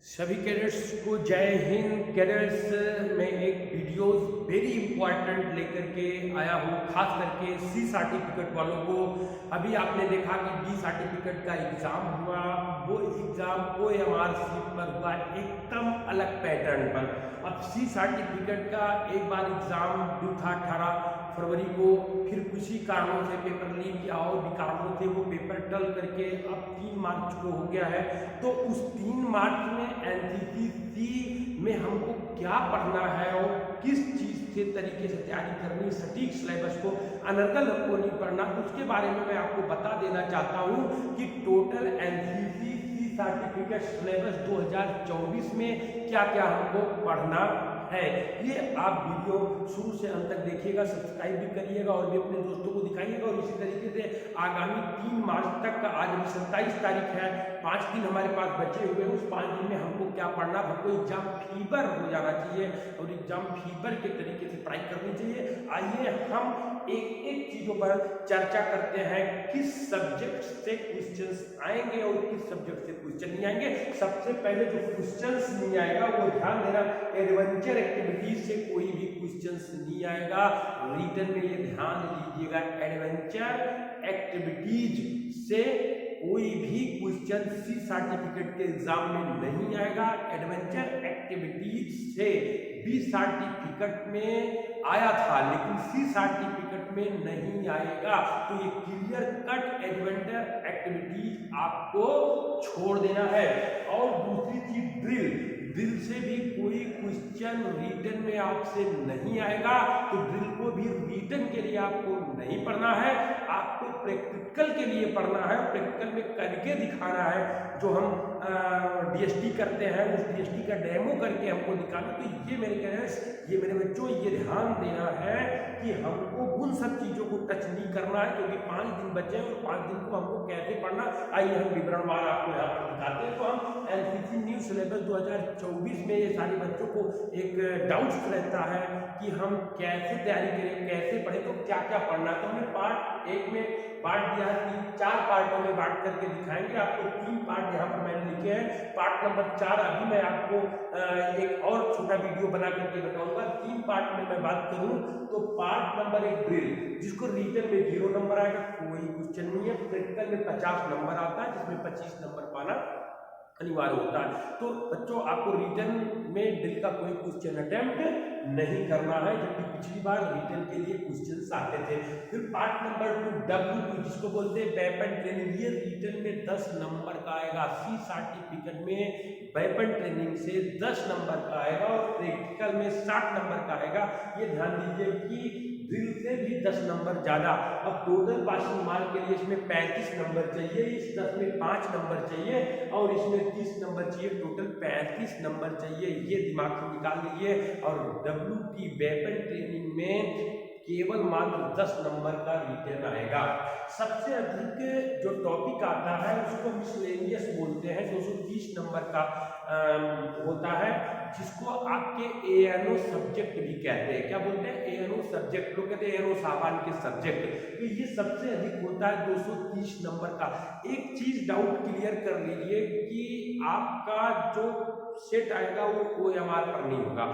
सभी कैडेट्स को जय हिंद। कैडेट्स में एक वीडियो वेरी इंपॉर्टेंट लेकर के आया हूँ, खास करके सी सर्टिफिकेट वालों को। अभी आपने देखा कि बी सर्टिफिकेट का एग्ज़ाम हुआ, वो एग्ज़ाम OMR सीट पर हुआ एकदम अलग पैटर्न पर। अब सी सर्टिफिकेट का एक बार एग्ज़ाम ड्यू था 18 फरवरी को, फिर कुछ ही कारणों से पेपर लीक या और भी कारणों से वो पेपर टल करके अब 3 मार्च को हो गया है। तो उस 3 मार्च में NCC में हमको क्या पढ़ना है और किस चीज़ से तरीके से तैयारी करनी, सटीक सिलेबस को अनर्गल हमको नहीं पढ़ना, उसके बारे में मैं आपको बता देना चाहता हूँ कि टोटल NCC सर्टिफिकेट सिलेबस 2024 में क्या क्या हमको पढ़ना है। ये आप वीडियो शुरू से अंत तक देखिएगा, सब्सक्राइब भी करिएगा और भी अपने दोस्तों को दिखाइएगा। और इसी तरीके से आगामी 3 मार्च तक का, आज अभी 27 तारीख है, 5 दिन हमारे पास बचे हुए हैं। उस 5 दिन में हमको क्या पढ़ना, हमको एग्जाम फीवर हो जाना चाहिए और एग्जाम फीवर के तरीके से पढ़ाई करनी चाहिए। आइए हम एक एक चीजों पर चर्चा करते हैं, किस सब्जेक्ट से क्वेश्चंस आएंगे और किस सब्जेक्ट से क्वेश्चन नहीं आएंगे। सबसे पहले जो क्वेश्चंस नहीं आएगा वो ध्यान देना, एडवेंचर एक्टिविटीज से कोई भी क्वेश्चंस नहीं आएगा। रिटर्न में ये ध्यान लीजिएगा, एडवेंचर एक्टिविटीज से कोई भी क्वेश्चन सी सर्टिफिकेट के एग्जाम में नहीं आएगा। एडवेंचर एक्टिविटीज से बी सर्टिफिकेट में आया था लेकिन सी सर्टिफिकेट में नहीं आएगा। तो ये क्लियर कट एडवेंचर एक्टिविटीज आपको छोड़ देना है। और दूसरी चीज ड्रिल से भी कोई क्वेश्चन रिटर्न में आपसे नहीं आएगा। तो ड्रिल को भी रिटर्न के लिए आपको नहीं पढ़ना है, आपको प्रैक्टिकल के लिए पढ़ना है। प्रैक्टिकल में करके दिखाना है, जो हम DST करते हैं उस DST का डेमो करके हमको दिखाना। तो ये मेरे मेरे बच्चों, ये ध्यान देना है कि हमको उन सब चीज़ों को टच नहीं करना है, क्योंकि 5 दिन बचे हैं और 5 दिन को हमको कैसे पढ़ना, आइए हम विवरणवार आपको यहाँ पर दिखाते हैं। तो हम NCC न्यू सिलेबस 2024 में ये सारे बच्चों को एक डाउट्स रहता है कि हम कैसे तैयारी करें, कैसे पढ़ें, तो क्या क्या पढ़ना। तो हमने पार्ट 1 में बांट दिया है, 4 पार्टों में बांट करके दिखाएंगे आपको। 3 पार्ट यहाँ पर मैंने लिखे हैं। पार्ट नंबर 4 अभी मैं आपको एक और छोटा वीडियो बना करके बताऊंगा। 3 पार्ट में मैं बात करूं तो पार्ट नंबर 1 ड्रिल, जिसको रिटन में 0 नंबर आएगा, कोई क्वेश्चन नहीं है। प्रैक्टिकल में 50 नंबर आता है, जिसमें 25 नंबर पाना अनिवार्य होता है। तो बच्चों, आपको रिटर्न में ड्रिल का कोई क्वेश्चन अटेम्प्ट नहीं करना है, जबकि पिछली बार रिटर्न के लिए क्वेश्चंस आते थे। फिर पार्ट नंबर 2 W2, जिसको बोलते हैं वेपन ट्रेनिंग, ये रिटर्न में 10 नंबर का आएगा। सी सर्टिफिकेट में वेपन ट्रेनिंग से 10 नंबर का आएगा और प्रैक्टिकल में 60 नंबर का आएगा। ये ध्यान दीजिए कि ड्रिल से भी 10 नंबर ज़्यादा। अब टोटल पासिंग मार्क के लिए इसमें 35 नंबर चाहिए, इस 10 में 5 नंबर चाहिए और इसमें 30 नंबर चाहिए। टोटल 35 नंबर चाहिए, ये दिमाग से निकाल लीजिए। और WT वेपन ट्रेनिंग में केवल मात्र 10 नंबर का रिटर्न आएगा। सबसे अधिक जो टॉपिक आता है उसको मिसलेनियस बोलते हैं, 230 नंबर का होता है, जिसको आपके ANO सब्जेक्ट भी कहते हैं। क्या बोलते हैं? ANO सब्जेक्ट, लोग कहते हैं ANO सामान के सब्जेक्ट। तो ये सबसे अधिक होता है 230 नंबर का। एक चीज डाउट क्लियर कर लीजिए कि आपका जो सेट आएगा वो OMR पर नहीं होगा।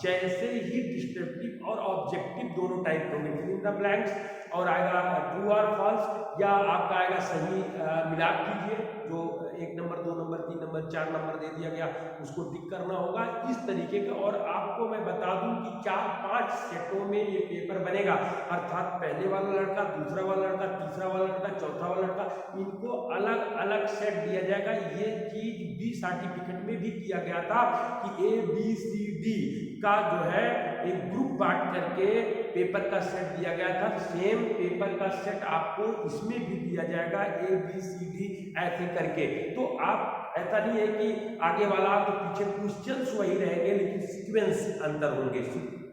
जैसे ही डिस्क्रिप्टिव और ऑब्जेक्टिव दोनों टाइप होंगे, फिल इन द ब्लैंक्स, और आएगा ट्रू और फॉल्स, या आपका आएगा सही मिलाप कीजिए, जो 1 नंबर 2 नंबर 3 नंबर 4 नंबर दे दिया गया उसको टिक करना होगा, इस तरीके का। और आपको मैं बता दूं कि 4-5 सेटों में ये पेपर बनेगा, अर्थात पहले वाला लड़का, दूसरा वाला लड़का, तीसरा वाला लड़का, चौथा वाला लड़का, इनको अलग अलग सेट दिया जाएगा। ये चीज बी सर्टिफिकेट में भी किया गया था कि ABCD का जो है एक ग्रुप बांट करके पेपर का सेट दिया गया था। सेम पेपर का सेट आपको इसमें भी दिया जाएगा, ABCD ऐसे करके। तो आप, ऐसा नहीं है कि आगे वाला तो पीछे क्वेश्चंस वही रहेंगे लेकिन सीक्वेंस अंतर होंगे।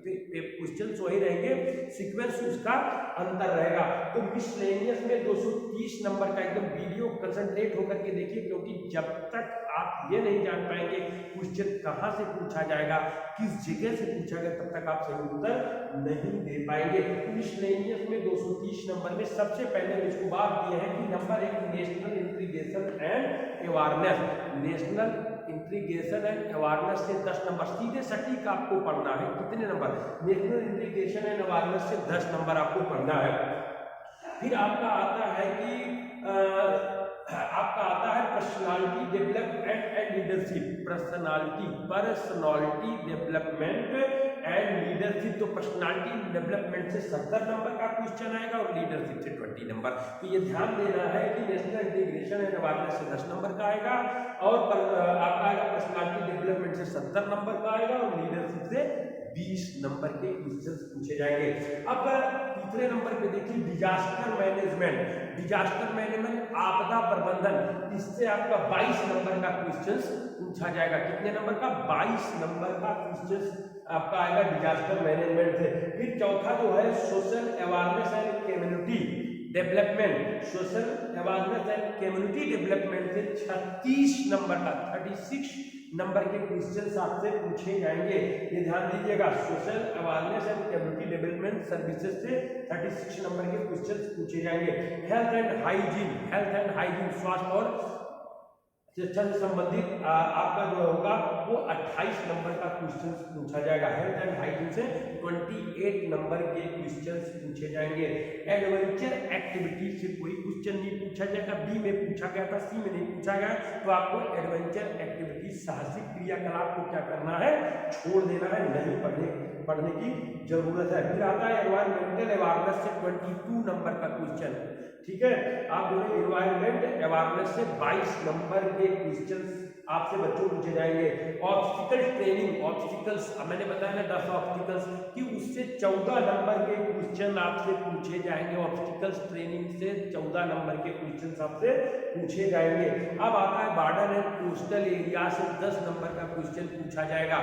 क्वेश्चंस वही रहेंगे, सीक्वेंस उसका अंतर रहेगा। तो मिसलेनियस में 230 नंबर का एकदम वीडियो कंसंट्रेट होकर के देखिए, क्योंकि जब तक आप ये नहीं जान पाएंगे क्वेश्चन कहाँ से पूछा जाएगा, किस जगह से पूछा गया, तब तक आप सही उत्तर नहीं दे पाएंगे। मिसलेनियस में 230 नंबर में सबसे पहले इसको बात दिए हैं कि number 1 national integration and awareness. National integration and awareness से 10 नंबर सीधे सटीक आपको पढ़ना है। कितने number? National integration and awareness से 10 नंबर आपको पढ़ना है। फिर आपका आता है कि आपका आता है personality development and leadership. Personality development and leadership, तो पर्सनालिटी डेवलपमेंट से 70 नंबर का क्वेश्चन आएगा और लीडरशिप से 20 नंबर। तो ये ध्यान देना है कि नेशनल इंटीग्रेशन एंड अवेयरनेस से 10 नंबर का आएगा और आपका आएगा पर्सनालिटी डेवलपमेंट से 70 नंबर का आएगा और लीडरशिप से 20 नंबर के क्वेश्चंस पूछे जाएंगे। अब तीसरे नंबर पे देखिए डिजास्टर मैनेजमेंट। डिजास्टर मैनेजमेंट आपदा प्रबंधन, इससे आपका 22 नंबर का क्वेश्चंस पूछा जाएगा। कितने नंबर का? 22 नंबर का क्वेश्चंस आपका आएगा डिजास्टर मैनेजमेंट से। फिर चौथा जो है social awareness and community development. Social awareness and community development से 36 नंबर का 36 नंबर के क्वेश्चंस आपसे पूछे जाएंगे। ये ध्यान दीजिएगा, social awareness and community development services से 36 नंबर के क्वेश्चंस पूछे जाएंगे। हेल्थ एंड हाइजीन, स्वास्थ्य और शिक्षा से संबंधित आपका जो होगा वो 28 नंबर का क्वेश्चन पूछा जाएगा। हेल्थ एंड हाइजीन से 28 नंबर के क्वेश्चंस पूछे जाएंगे। एडवेंचर एक्टिविटी से कोई क्वेश्चन नहीं पूछा जाएगा। बी में पूछा गया था, सी में नहीं पूछा गया, तो आपको एडवेंचर एक्टिविटी साहसिक क्रियाकलाप को क्या करना है? छोड़ देना है, नहीं पढ़ने की जरूरत है। फिर आता है एनवायरमेंटल अवेयरनेस से 22 नंबर का क्वेश्चन। ठीक है, आप जो है एनवायरमेंट अवेयरनेस से 22 नंबर के क्वेश्चंस आपसे बच्चों पूछे जाएंगे। ऑब्स्टिकल ट्रेनिंग, ऑब्स्टिकल्स मैंने बताया ना 10 ऑब्स्टिकल्स कि उससे 14 नंबर के क्वेश्चन आपसे पूछे जाएंगे। ऑब्स्टिकल्स ट्रेनिंग से 14 नंबर के क्वेश्चन आपसे पूछे जाएंगे। अब आता है बॉर्डर एंड कोस्टल एरिया से 10 नंबर का क्वेश्चन पूछा जाएगा।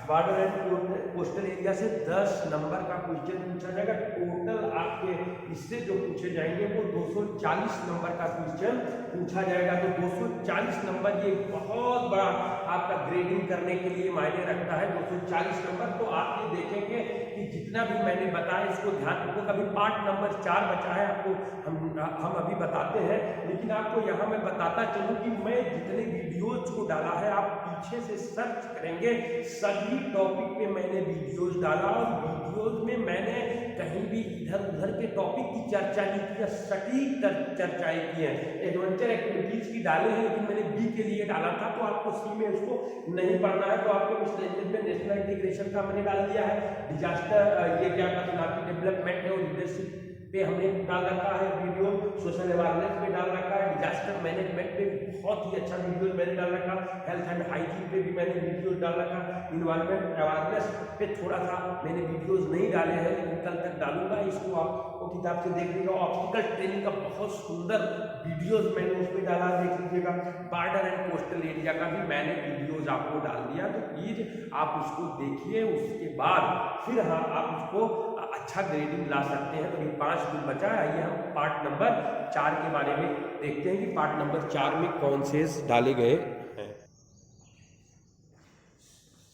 बॉर्डर एंड कोस्टल एरिया से 10 नंबर का क्वेश्चन पूछा जाएगा। टोटल आपके इससे जो पूछे जाएंगे वो 240 नंबर का क्वेश्चन पूछा जाएगा। तो 240 नंबर ये बहुत बड़ा आपका ग्रेडिंग करने के लिए मायने रखता है। 240 नंबर तो आप ये देखेंगे कि जितना भी मैंने बताया इसको ध्यान रखो। कभी पार्ट नंबर 4 बचा है आपको हम अभी बताते हैं, लेकिन आपको यहाँ मैं बताता चलूँ कि मैं जितने वीडियोज को डाला है आप पीछे से सर्च करेंगे, सभी टॉपिक पे मैंने वीडियोज डाला और वीडियोज में मैंने कहीं भी इधर उधर के टॉपिक की चर्चा नहीं की, सटीक चर्चाएं की हैं। एडवेंचर एक्टिविटीज की डाले हैं, लेकिन मैंने बी के लिए डाला था, तो आपको सी में उसको नहीं पढ़ना है। तो आपको इस लैंग्वेज में नेशनल इंटीग्रेशन का मैंने डाल दिया है। डिजास्टर ये क्या पर्सनालिटी डेवलपमेंट है और लीडरशिप पे हमने डाल रखा है वीडियो। सोशल अवेयरनेस पे डाल रखा है। डिजास्टर मैनेजमेंट पे बहुत ही अच्छा वीडियो मैंने डाल रखा। हेल्थ एंड हाइजीन पे भी मैंने वीडियो डाल रखा। इन्वायरमेंट अवेयरनेस पे थोड़ा सा मैंने वीडियोस नहीं डाले हैं, लेकिन कल तक डालूंगा। इसको आपको किताब से देख लीजिएगा। ऑब्स्टिकल ट्रेनिंग का बहुत सुंदर वीडियोस मैंने उस पर डाला, देख लीजिएगा। बॉर्डर एंड कोस्टल एरिया का भी मैंने वीडियोज आपको डाल दिया, तो प्लीज आप उसको देखिए। उसके बाद फिर हाँ आप उसको अच्छा ग्रेडिंग ला सकते हैं। तो ये 5 दिन बचा है। आइए हम पार्ट नंबर 4 के बारे में देखते हैं कि पार्ट नंबर 4 में कौन से डाले गए हैं।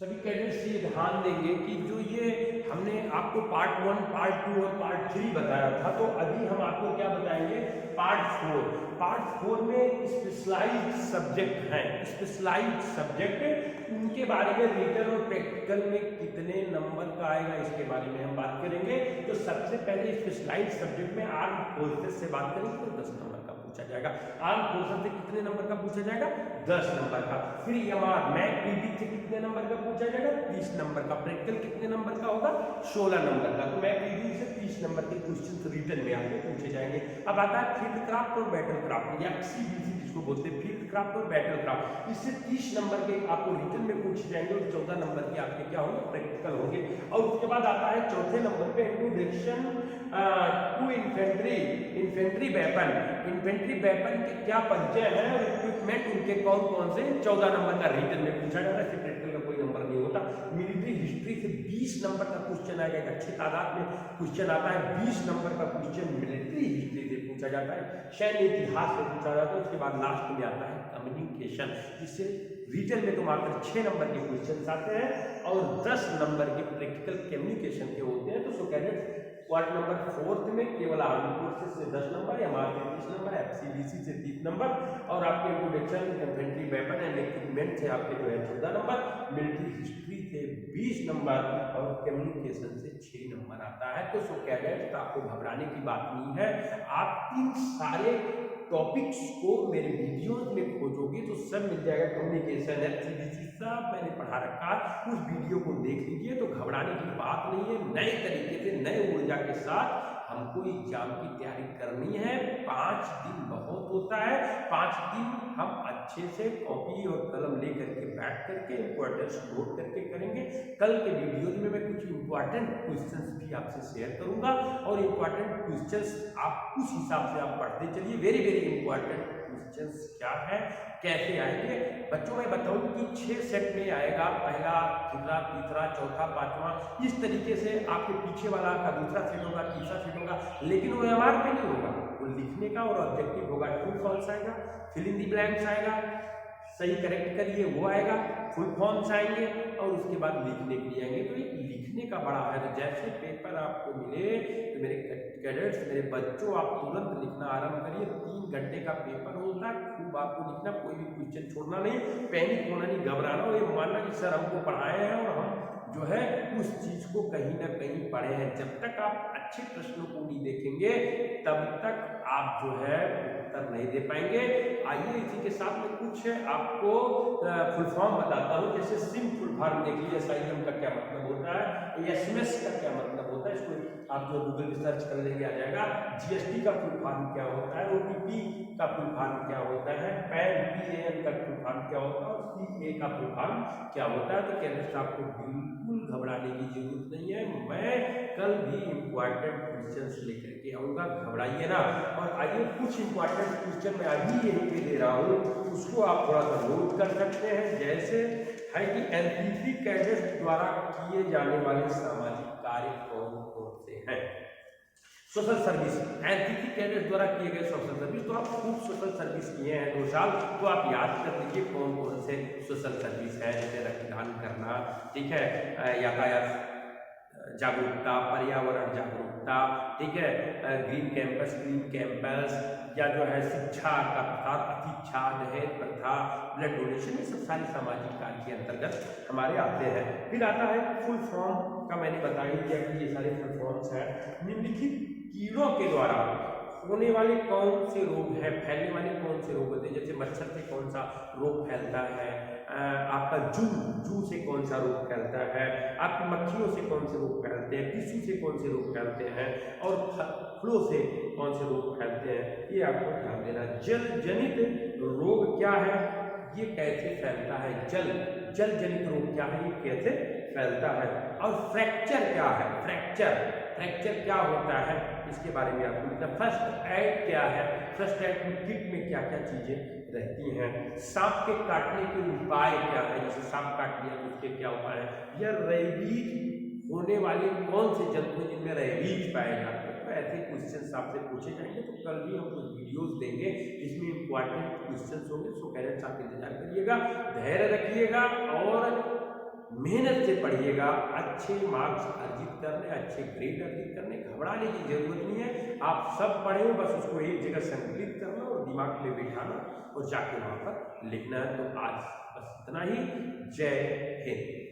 सभी कैडेट्स ये ध्यान देंगे कि जो ये हमने आपको पार्ट 1, पार्ट 2 और पार्ट 3 बताया था, तो अभी हम आपको क्या बताएंगे? पार्ट 4। पार्ट 4 में स्पेशलाइज्ड सब्जेक्ट हैं। स्पेशलाइज्ड सब्जेक्ट उनके बारे में रिटन और प्रैक्टिकल में कितने नंबर का आएगा इसके बारे में हम बात करेंगे। तो सबसे पहले स्पेशलाइज्ड सब्जेक्ट में आर्म फोर्सेस से बात करेंगे तो 10 नंबर का पूछा जाएगा। आर्म फोर्सेस से कितने नंबर का पूछा जाएगा? 10 नंबर का। फिर एमआर मैक पीडी से कितने नंबर का पूछा जाएगा? 30 नंबर का। प्रैक्टिकल कितने नंबर का होगा? 16 नंबर का। तो मैक पीडी से 30 नंबर के क्वेश्चन रिटन में आपको पूछे जाएंगे। अब आता है फील्ड क्राफ्ट और बैटल क्राफ्ट या सीबीसी जिसको बोलते हैं, फील्ड क्राफ्ट और बैटल क्राफ्ट। इससे 30 नंबर के आपको रिटन में पूछे जाएंगे और 14 नंबर के आपके क्या होंगे? प्रैक्टिकल होंगे। और उसके बाद आता है चौथे नंबर पे introduction to infantry weapon. Infantry weapon के क्या परिचय है और इक्विपमेंट उनके कौन कौन से? 14 नंबर का रिटन में पूछा जाता है। प्रैक्टिकल का कोई नंबर नहीं होता। मिलिट्री हिस्ट्री से 20 नंबर का क्वेश्चन आएगा। एक अच्छी तादाद में क्वेश्चन आता है। 20 नंबर का क्वेश्चन मिलिट्री हिस्ट्री से पूछा जाता है। सैन्य इतिहास से पूछा जाता है। उसके बाद लास्ट में आता है कम्युनिकेशन, जिससे रिटन में तो मात्र 6 नंबर के क्वेश्चन आते हैं और 10 नंबर के प्रैक्टिकल कम्युनिकेशन के होते हैं। तो सो कैडेट्स क्वार्टर नंबर 4 में केवल आर्मी फोर्सेस से 10 नंबर, एमआर से 30 नंबर, एफसीबीसी से 30 नंबर और आपके introduction, infantry weapon and equipment से आपके जो है 14 नंबर, मिलिट्री हिस्ट्री से 20 नंबर और कम्युनिकेशन से 6 नंबर आता है। तो सो कैडेट्स, आपको घबराने की बात नहीं है। आप इन सारे टॉपिक्स को मेरे वीडियोज में खोजोगे तो सब मिल जाएगा। कम्युनिकेशन है, सीबीसी सब मैंने पढ़ा रखा, उस वीडियो को देख लीजिए। तो घबराने की बात नहीं है। नए तरीके से, नए ऊर्जा के साथ हमको एग्जाम की तैयारी करनी है। 5 दिन बहुत होता है। 5 दिन हम अच्छे से कॉपी और कलम ले करके बैठ करके इंपॉर्टेंस नोट करके करेंगे। कल के वीडियो में मैं कुछ इंपॉर्टेंट क्वेश्चंस भी आपसे शेयर करूंगा और इंपॉर्टेंट क्वेश्चंस आप उस हिसाब से आप पढ़ते चलिए। वेरी वेरी इंपॉर्टेंट क्वेश्चंस क्या है, कैसे आएंगे बच्चों, मैं बताऊं कि 6 सेट में आएगा। पहला, दूसरा, तीसरा, चौथा, पांचवा, इस तरीके से आपके पीछे वाला का दूसरा सेट होगा, तीसरा सेट होगा। लेकिन वो एमआर पे नहीं होगा, वो लिखने का और ऑब्जेक्टिव होगा। ट्रू फॉल्स आएगा, फिल इन दी ब्लैंक्स आएगा, सही करेक्ट करिए वो आएगा, फुल फॉर्म्स आएंगे और उसके बाद लिखने के लिए आएंगे। तो ये लिखने का बड़ा है। तो जैसे पेपर आपको मिले तो मेरे कैडेट्स, मेरे बच्चों, आप तुरंत लिखना आरंभ करिए। 3 घंटे का पेपर होता है, खूब आपको लिखना, कोई भी क्वेश्चन छोड़ना नहीं, पैनिक होना नहीं, घबराना हो, ये मानना कि सर हमको पढ़ाए हैं और हम जो है उस चीज को कहीं ना कहीं पढ़े हैं। जब तक आप अच्छे प्रश्नों को नहीं देखेंगे तब तक आप जो है उत्तर नहीं दे पाएंगे। आइए इसी के साथ में कुछ आपको फुल फॉर्म बताता हूँ। जैसे सिम फुल फॉर्म देख लीजिए, साइलम का क्या मतलब होता है, एसएमएस का क्या मतलब होता है, इसको आप जो गूगल पे सर्च कर लेंगे आ जाएगा। जीएसटी का फुल फॉर्म क्या होता है, ओटीपी का फुल फॉर्म क्या होता है, पैन PAN का फुल फॉर्म क्या होता है और CA का फुल फॉर्म क्या होता है। तो कैडेट्स, आपको बिल्कुल घबराने की जरूरत नहीं है। मैं कल भी इंपॉर्टेंट क्वेश्चंस लेकर के आऊंगा, घबराइए ना। और आइए कुछ इंपॉर्टेंट क्वेश्चन मैं अभी यहीं पे दे रहा हूँ, उसको आप थोड़ा सा नोट कर सकते हैं। जैसे है कि एनसीसी कैडेट्स द्वारा किए जाने वाले सामाजिक कार्य कौन कौन से हैं। सोशल सर्विस, एनसीसी कैडेट्स द्वारा किए गए सोशल सर्विस, तो आप खूब सोशल सर्विस किए हैं 2 साल, तो आप याद कर लीजिए कौन कौन से सोशल सर्विस है। जैसे रक्तदान करना, ठीक है, यातायात जागरूकता, पर्यावरण जागरूकता, ठीक है, ग्रीन कैंपस, ग्रीन कैंपस, या जो है शिक्षा का प्रसार, अशिक्षा, दहेज प्रथा, ब्लड डोनेशन, ये सब सारे सामाजिक कार्य के अंतर्गत हमारे आते हैं। फिर आता है फुल फॉर्म का, मैंने बता ही दिया कि ये सारे फुल फॉर्म्स हैं। निम्नलिखित कीड़ों के द्वारा होने वाले कौन से रोग हैं, फैलने वाले कौन से रोग होते हैं। जैसे मच्छर से कौन सा रोग फैलता है, आपका जू से कौन सा रोग फैलता है, आपकी मक्खियों से कौन से रोग फैलते हैं, टिश्यू से कौन से रोग फैलते हैं और फ्लू से कौन से रोग फैलते हैं, ये आपको ध्यान देना। जल जनित रोग क्या है, ये कैसे फैलता है, जल जनित रोग क्या है, ये कैसे फैलता है। और फ्रैक्चर क्या है, फ्रैक्चर क्या होता है, इसके बारे में आपको लिखना। फर्स्ट एड क्या है, फर्स्ट एड किट में क्या क्या चीजें रहती हैं। सांप के काटने के उपाय क्या है, जैसे सांप काट लिया तो उसके क्या उपाय है। या रेबीज होने वाले कौन से जंतु जिनमें रेबीज पाए जाते हैं। तो ऐसे क्वेश्चन आपसे पूछे जाएंगे। तो कल भी हम कुछ वीडियोस देंगे जिसमें इंपॉर्टेंट क्वेश्चन होंगे। सो कैडेट्स, आप इंतजार करिएगा, धैर्य रखिएगा और मेहनत से पढ़िएगा। अच्छे मार्क्स अर्जित करने, अच्छे ग्रेड अर्जित करने, घबराने की जरूरत नहीं है। आप सब पढ़ें, बस उसको एक जगह संकलित करना और दिमाग में बिठाना और जाके वहां पर लिखना है। तो आज बस इतना ही। जय हिंद।